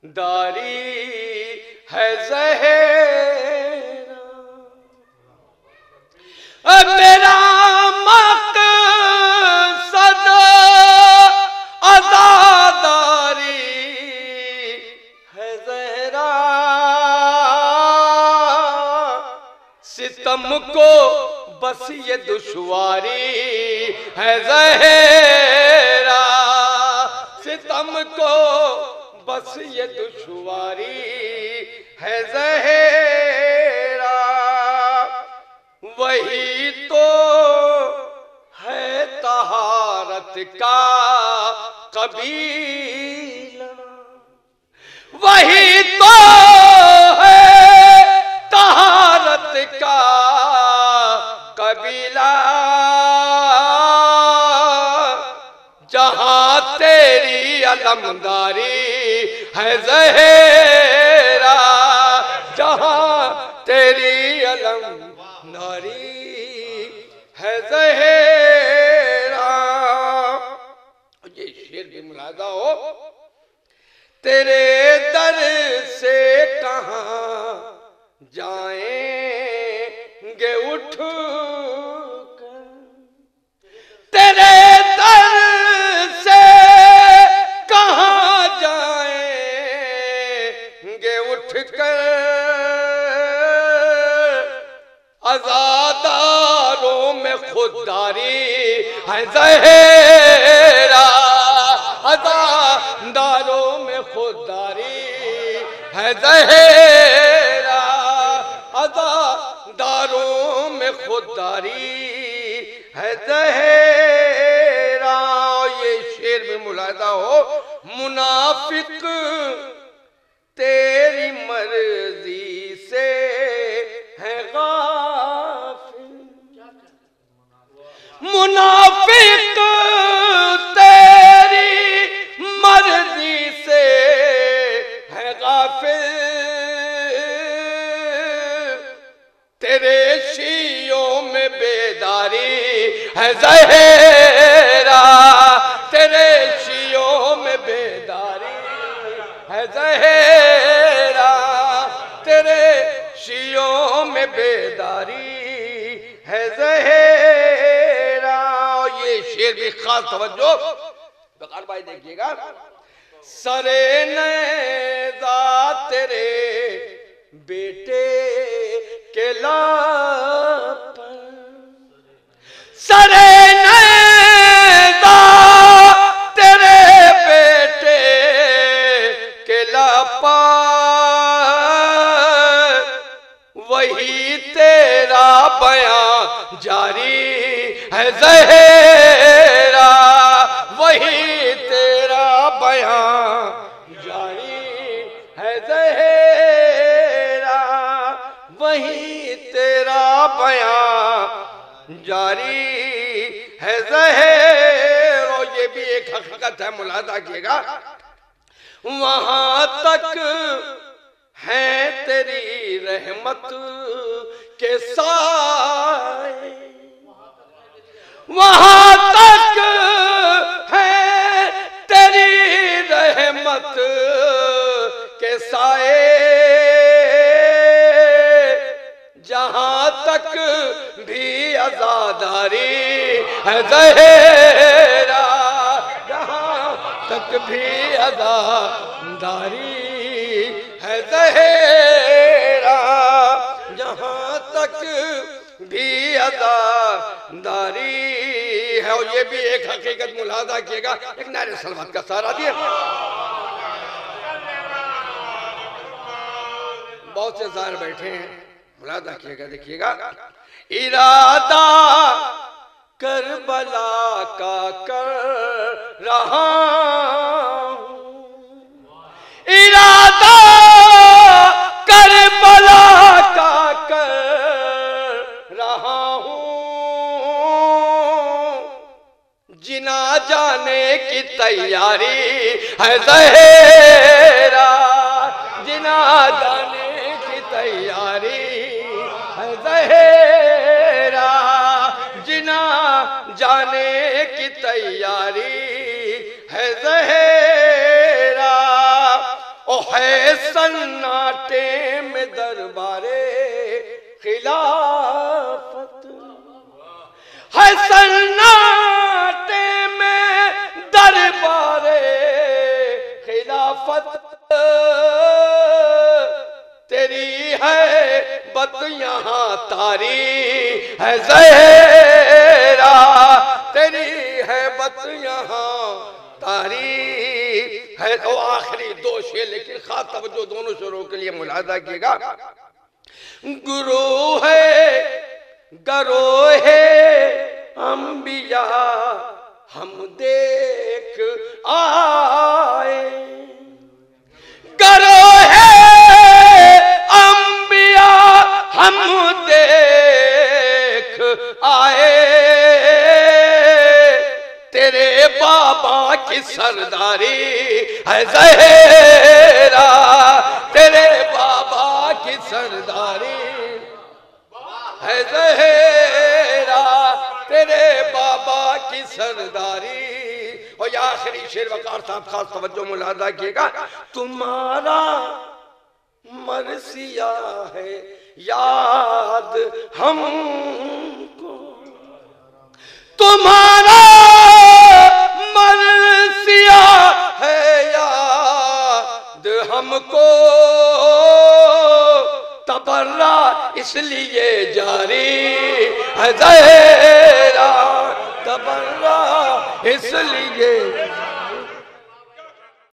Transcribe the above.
داری ہے زہرا، میرا مقصد عزاداری ہے زہرا، ستم کو بس یہ دشواری ہے زہرا، ستم کو بس یہ دشواری ہے زہرا، وہی تو ہے طہارت کا قبیلہ، وہی تو ہے طہارت کا قبیلہ، جہاں تیری علمداری ہے زہرا، جہاں تیری علمداری ہے زہرا۔ یہ شعر بھی ملاحظہ ہو، تیرے در سے کہاں جائیں گے اٹھ کر، تیرے در سے کہاں جائیں گے اٹھ کر، عزاداروں میں خودداری ہے زہرا، عزاداروں میں خودداری ہے زہرا، عزاداروں میں خودداری ہے زہرا۔ یہ شعر میں ملاحظہ ہو، منافق تیری مرضی سے ہے غافل، منافق تیری مرضی سے ہے غافل، تیرے شیعوں میں بیداری ہے زہرا، تیرے شیعوں میں بیداری ہے زہرا، تیرے شیعوں میں بیداری ہے زہرا۔ یہ شعر بھی خاص توجہ بقار بھائی دیکھئے گا، سرے نیزہ تیرے بیٹے کے لاپر، سرے نیزہ تیرے بیٹے کے لاپر، وہی تیرا بیان جاری ہے زہرا، وہی تیرا بیان جاری ہے زہرا، وہی تیرا بیان جاری ہے زہرا۔ یہ بھی ایک حقیقت ہے، ملاحظہ کیے گا، وہاں تک ہے تیری رحمت کے سائے، وہاں تک ہے تیری رحمت کے سائے، جہاں تک بھی عزاداری ہے زہرا، جہاں تک بھی عزاداری ہے زہرا، جہاں تک بھی عزاداری ہے۔ اور یہ بھی ایک حقیقت ملاحظہ کیے گا، ایک نعرہ صلوات کا سہارا دیا، بہت سے ظاہر بیٹھے ہیں، ملاحظہ کیے گا، دیکھئے گا، ارادہ کربلا کا کر رہا ہوں، ارادہ کربلا کا کر رہا ہوں، جنا جانے کی تیاری ہے زہرا، جنا جانے کی تیاری ہے زہرا، جنا جانے کی تیاری ہے زہرا، اور ہے سناٹے میں دربار خلافت، ہے سناٹے میں دربار خلافت، تیری ہے بت یہاں تاری ہے زہرا، تیری ہے بت یہاں تاری ہے۔ تو آخری دو شعر لیکن خاص توجہ دونوں شعروں کے لیے ملاحظہ کیے گا۔ گروہ گروہ انبیاء ہم دیکھ آئے، گروہ انبیاء ہم دیکھ آئے، تیرے بابا کی سرداری ہے زہرا، تیرے بابا کی سرداری ہے زہرا، تیرے بابا کی سرداری۔ اور یہ آخری شعر وقار صاحب خاص توجہ ملاحظہ کیے گا۔ تمہارا مرثیہ ہے یاد ہم کو، تمہارا مرثیہ ہے یاد ہم کو، تبرہ اس لیے جاری ہے زہرا، تبرہ اس لیے